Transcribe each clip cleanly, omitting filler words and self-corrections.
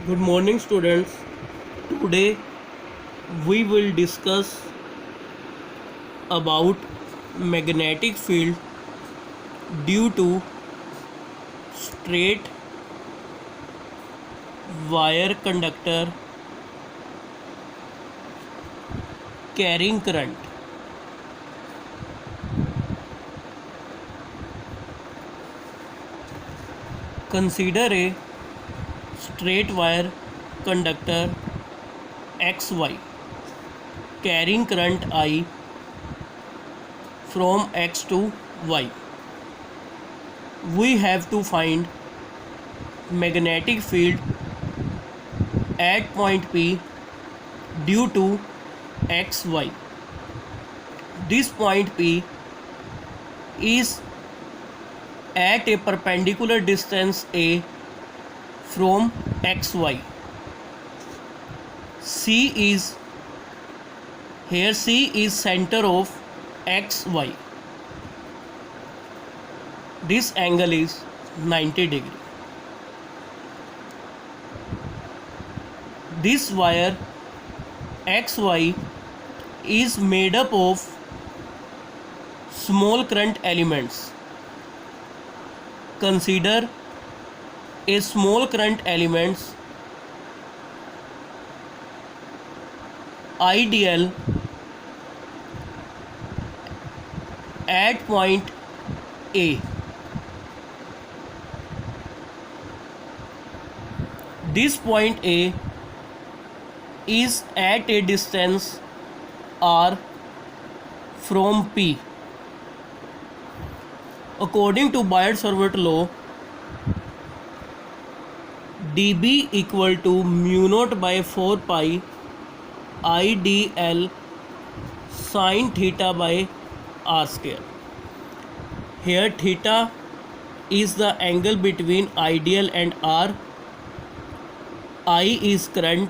Good morning, students. Today we will discuss about magnetic field due to straight wire conductor carrying current. Consider a straight wire conductor XY carrying current I from X to Y. We have to find magnetic field at point P due to XY. This point P is at a perpendicular distance A from XY. C is center of XY. This angle is 90 degree. This wire XY is made up of small current elements. Consider a small current elements ideal at point A. This point A is at a distance R from P. According to Biot-Savart law, dB equal to mu naught by 4 pi IDL sin theta by R square. Here theta is the angle between ideal and R. I is current,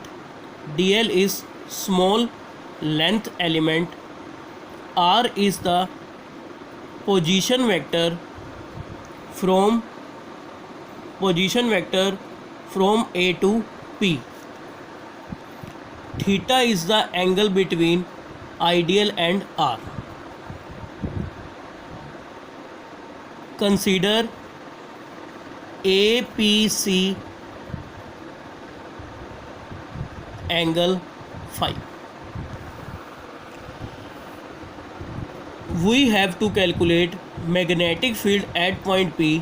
dl is small length element, R is the position vector from A to P. Theta is the angle between ideal and R. Consider APC angle phi. We have to calculate magnetic field at point P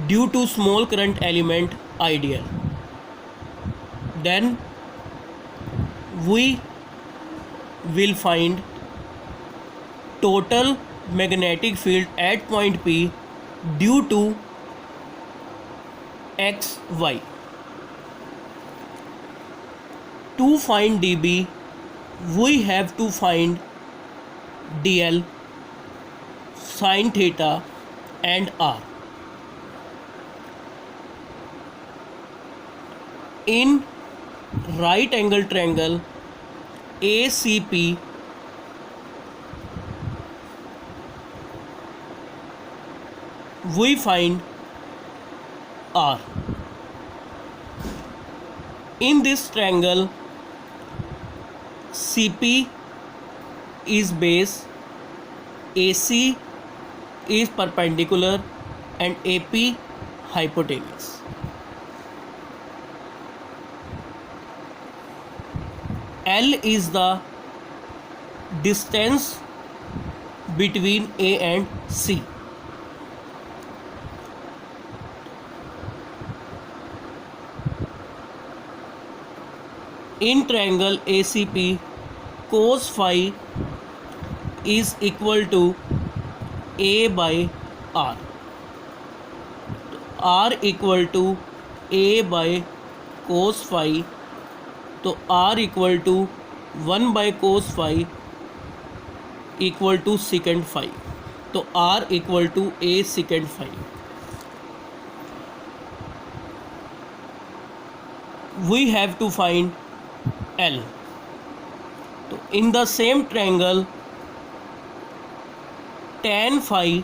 due to small current element ideal. Then we will find total magnetic field at point P due to XY. To find dB, we have to find dl, sin theta and R. In right angle triangle ACP, we find R. In this triangle, CP is base, AC is perpendicular and AP hypotenuse. L is the distance between A and C. In triangle ACP, cos phi is equal to A by R. R equal to A by cos phi, तो R equal to 1 by cos phi equal to secant phi, तो R equal to A secant phi. We have to find L. तो in the same triangle tan phi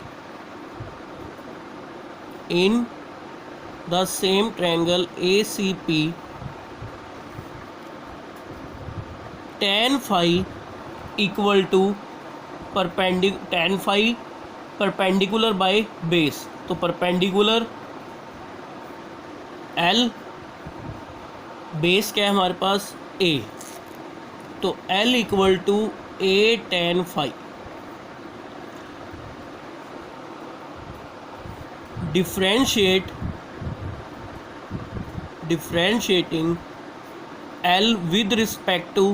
in the same triangle ACP tan phi equal to tan phi perpendicular by base, तो perpendicular L, base क्या है हमारे पास A, तो L equal to A tan phi। differentiating L with respect to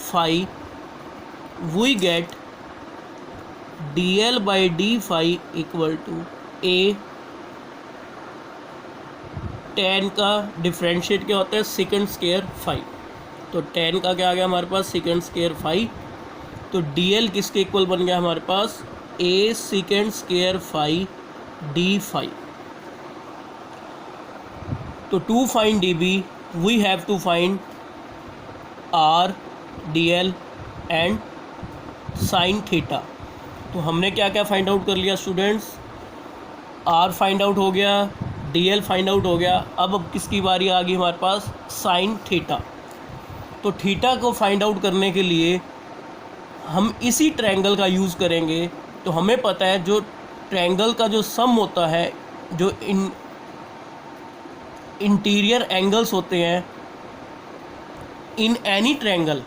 phi, we get dl by d phi equal to A tan का differentiate क्या होता है सेकेंड स्क्वायर फाई, तो tan का क्या आ गया हमारे पास सेकेंड स्क्वायर फाई, तो dl किसके इक्वल बन गया हमारे पास A second square phi d phi. तो to find dB we have to find r, dl and sine theta. तो हमने क्या क्या फाइंड आउट कर लिया स्टूडेंट्स, r फाइंड आउट हो गया, dl फाइंड आउट हो गया, अब किसकी बारी आ गई हमारे पास साइन थीटा। तो थीटा को फाइंड आउट करने के लिए हम इसी ट्रायंगल का यूज़ करेंगे। तो हमें पता है जो ट्रायंगल का जो सम होता है, जो इंटीरियर एंगल्स होते हैं इन एनी ट्रायंगल,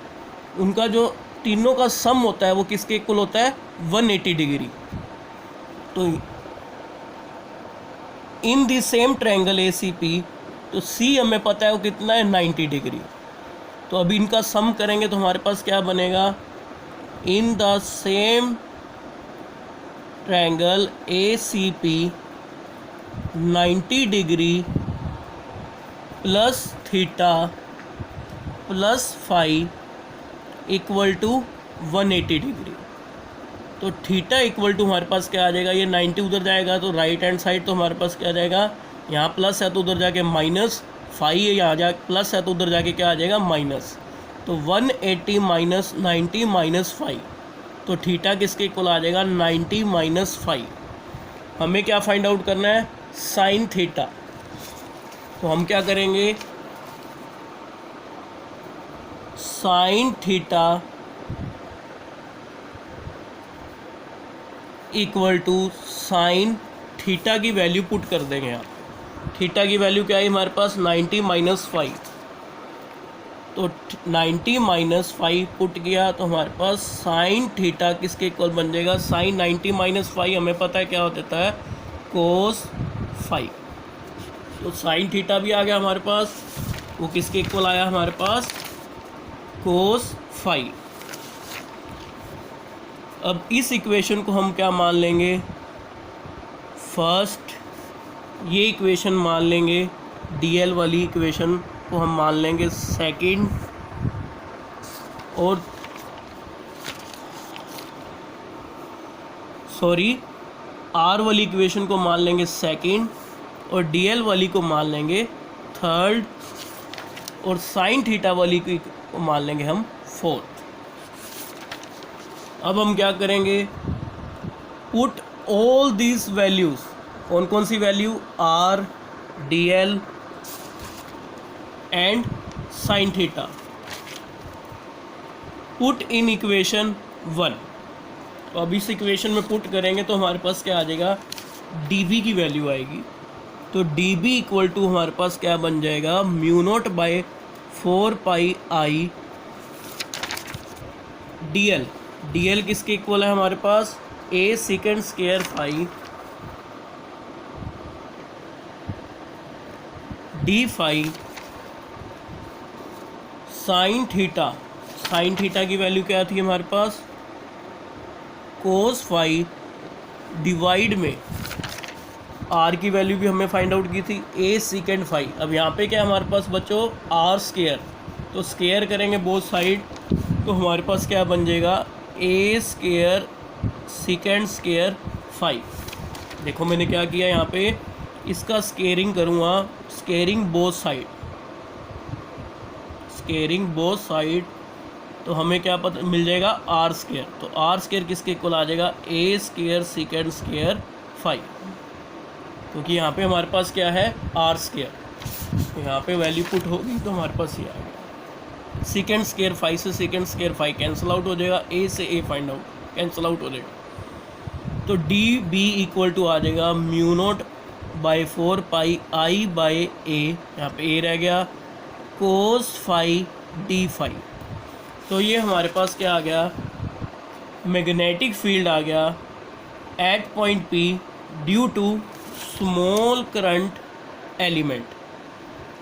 उनका जो तीनों का सम होता है वो किसके इक्वल होता है 180 डिग्री। तो इन दी सेम ट्रायंगल ACP, तो C हमें पता है वो कितना है 90 डिग्री। तो अभी इनका सम करेंगे तो हमारे पास क्या बनेगा, in the same triangle ACP 90 degree plus theta plus phi equal to 180 degree. तो थीटा इक्वल टू हमारे पास क्या आ जाएगा, ये 90 उधर जाएगा तो राइट हैंड साइड तो हमारे पास क्या आ जाएगा, यहाँ प्लस है तो उधर जाके माइनस, फाई है यहाँ जा प्लस है तो उधर जाके क्या आ जाएगा माइनस। तो 180 माइनस 90 माइनस फाई, तो थीटा किसके इक्वल आ जाएगा 90 माइनस फाई। हमें क्या फाइंड आउट करना है साइन थीटा। तो हम क्या करेंगे, sine theta equal to sine theta की वैल्यू पुट कर देंगे आप। थीटा की वैल्यू क्या है हमारे पास 90 माइनस फाइव, तो 90 माइनस फाइव पुट किया तो हमारे पास साइन थीटा किसके इक्वल बन जाएगा, साइन 90 माइनस फाइव हमें पता है क्या होता है कोस फाइव। तो साइन थीटा भी आ गया हमारे पास, वो किसके इक्वल आया हमारे पास कोस फाइव। अब इस इक्वेशन को हम क्या मान लेंगे, फर्स्ट ये इक्वेशन मान लेंगे, डीएल वाली इक्वेशन को हम मान लेंगे सेकंड, और आर वाली इक्वेशन को मान लेंगे सेकंड, और डीएल वाली को मान लेंगे थर्ड, और साइन थीटा वाली को मान लेंगे हम फोर्थ। अब हम क्या करेंगे, पुट ऑल दीज वैल्यूज़, कौन कौन सी value, R, DL and sine theta, put in equation 1। तो अब इस इक्वेशन में पुट करेंगे तो हमारे पास क्या आ जाएगा, dB की वैल्यू आएगी। तो dB इक्वल टू हमारे पास क्या बन जाएगा, mu not by 4 pi I dl। dl किसके इक्वल है हमारे पास, a second square phi D phi sine theta. Sine theta की वैल्यू क्या थी हमारे पास, कोस फाई डिवाइड में आर की वैल्यू भी हमने फाइंड आउट की थी ए सेकेंड फाई। अब यहाँ पे क्या हमारे पास बच्चों आर स्क्वायर, तो स्क्वायर करेंगे बोथ साइड तो हमारे पास क्या बन जाएगा ए स्क्वायर सेकेंड स्क्वायर फाई। देखो मैंने क्या किया यहाँ पे, इसका स्केयरिंग करूँगा, squaring both side, squaring both side, तो हमें क्या पता मिल जाएगा आर स्क्वायर। तो आर स्क्वायर किसके इक्वल आ जाएगा, ए स्क्वायर सेकेंड स्क्वायर फाइव। क्योंकि यहाँ पे हमारे पास क्या है आर स्क्वायर, तो यहाँ पे वैल्यू पुट होगी तो हमारे पास ये आ गया सेकेंड स्क्वायर 5 से सेकेंड स्क्वायर 5 कैंसिल आउट हो जाएगा, ए से A find out cancel out हो जाएगा। तो डी बी इक्वल टू आ जाएगा mu not by 4 pi I by A, यहाँ पे ए रह गया कोस फाई डी फाई। तो ये हमारे पास क्या आ गया मैग्नेटिक फील्ड आ गया at point P due to small current element.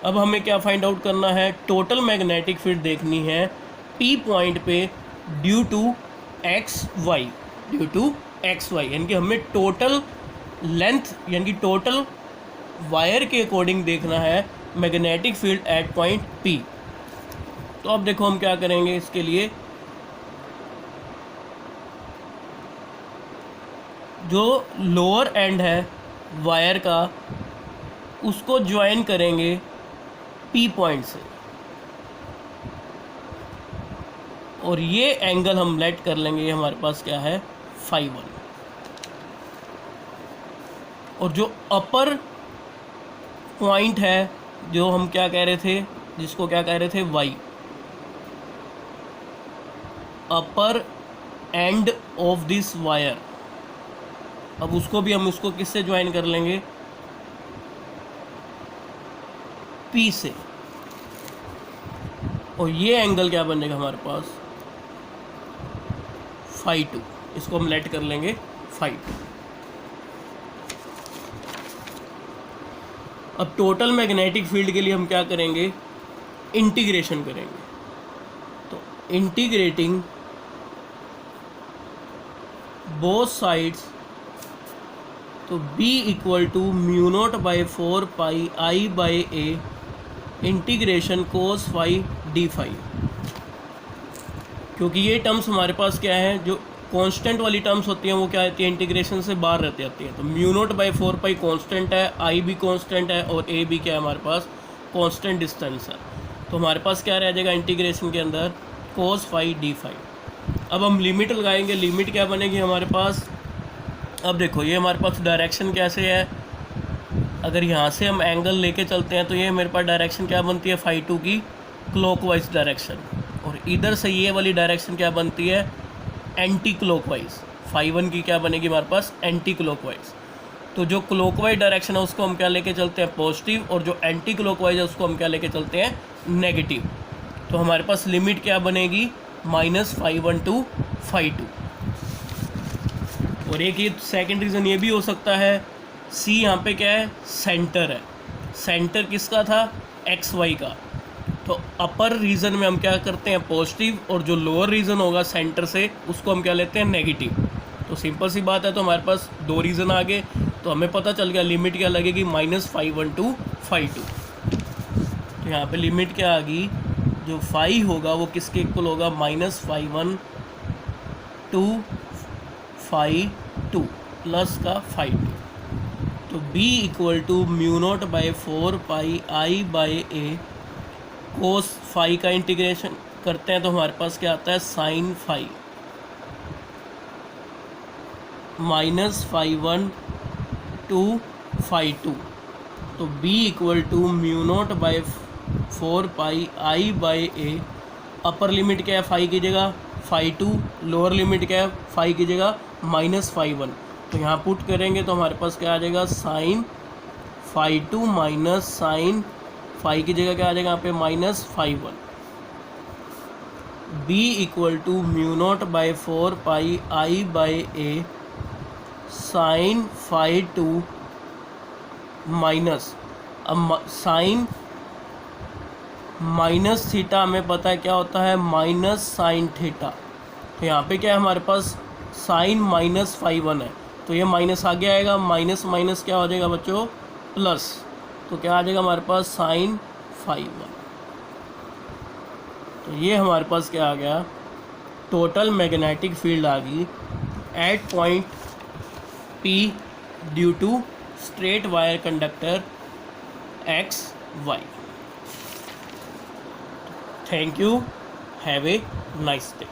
अब हमें क्या फाइंड आउट करना है, टोटल मैग्नेटिक फील्ड देखनी है पी पॉइंट पे ड्यू टू एक्स वाई, यानी कि हमें टोटल लेंथ यानी कि टोटल वायर के अकॉर्डिंग देखना है magnetic field at point P. तो अब देखो हम क्या करेंगे इसके लिए, जो लोअर एंड है वायर का उसको ज्वाइन करेंगे पी पॉइंट से, और ये एंगल हम लेट कर लेंगे, हमारे पास क्या है फाई 1। और जो अपर पॉइंट है जो हम क्या कह रहे थे, जिसको क्या कह रहे थे Y, upper end of this wire, अब उसको भी हम उसको किससे ज्वाइन कर लेंगे पी से, और ये एंगल क्या बन जाएगा हमारे पास फाई 2, इसको हम लेट कर लेंगे फाई 2। अब टोटल मैग्नेटिक फील्ड के लिए हम क्या करेंगे इंटीग्रेशन करेंगे, तो इंटीग्रेटिंग बोथ साइड्स, तो B equal to mu not by 4 pi I by A integration cos phi D phi. क्योंकि ये टर्म्स हमारे पास क्या है, जो कांस्टेंट वाली टर्म्स होती हैं वो क्या होती है इंटीग्रेशन से बाहर रहती जाती है। तो mu naught by 4 pi constant है, आई भी कांस्टेंट है, और ए भी क्या है हमारे पास कांस्टेंट डिस्टेंस है। तो हमारे पास क्या रह जाएगा इंटीग्रेशन के अंदर कोस फाई डी फाई। अब हम लिमिट लगाएंगे, लिमिट क्या बनेगी हमारे पास, अब देखो ये हमारे पास डायरेक्शन कैसे है, अगर यहाँ से हम एंगल लेके चलते हैं तो ये मेरे पास डायरेक्शन क्या बनती है फाई 2 की क्लॉकवाइज डायरेक्शन, और इधर से ये वाली डायरेक्शन क्या बनती है एंटी क्लॉकवाइज। फाई 1 की क्या बनेगी हमारे पास एंटी क्लॉकवाइज। तो जो क्लॉकवाइज डायरेक्शन है उसको हम क्या लेके चलते हैं पॉजिटिव, और जो एंटी क्लॉकवाइज है उसको हम क्या लेके चलते हैं नेगेटिव। तो हमारे पास लिमिट क्या बनेगी माइनस फाई 1 टू फाई 2। और एक ये सेकेंड रीज़न ये भी हो सकता है, सी यहाँ पे क्या है सेंटर है, सेंटर किसका था एक्स वाई का। तो अपर रीजन में हम क्या करते हैं पॉजिटिव, और जो लोअर रीजन होगा सेंटर से उसको हम क्या लेते हैं नेगेटिव। तो सिंपल सी बात है, तो हमारे पास दो रीज़न आ गए, तो हमें पता चल गया लिमिट क्या लगेगी माइनस फाई 1 टू फाई 2। तो यहाँ पे लिमिट क्या आ गई, जो फाई होगा वो किसके इक्वल होगा minus phi 1 to phi 2 plus का फाई 2। तो B equal to mu not by 4 pi I by A cos phi का इंटीग्रेशन करते हैं तो हमारे पास क्या आता है sine phi minus phi 1 to phi 2। तो B equal to mu not by 4 pi I by A, upper limit क्या है फाई की जगह फाई 2, लोअर लिमिट क्या है फाई की जगह माइनस फाई 1। तो यहाँ पुट करेंगे तो हमारे पास क्या आ जाएगा sine phi 2 minus sine phi की जगह क्या आ जाएगा यहाँ पे minus phi 1। B equal to mu not by 4 pi I by A sine phi 2 minus, अब साइन माइनस थीटा हमें पता है क्या होता है माइनस साइन थीटा। तो यहाँ पे क्या है हमारे पास साइन माइनस फाई 1 है, तो ये माइनस आगे आएगा, माइनस माइनस क्या हो जाएगा बच्चों प्लस। तो क्या आ जाएगा हमारे पास साइन फाई 1। तो ये हमारे पास क्या आ गया टोटल मैग्नेटिक फील्ड आ गई at point P due to straight wire conductor X Y. Thank you, have a nice day.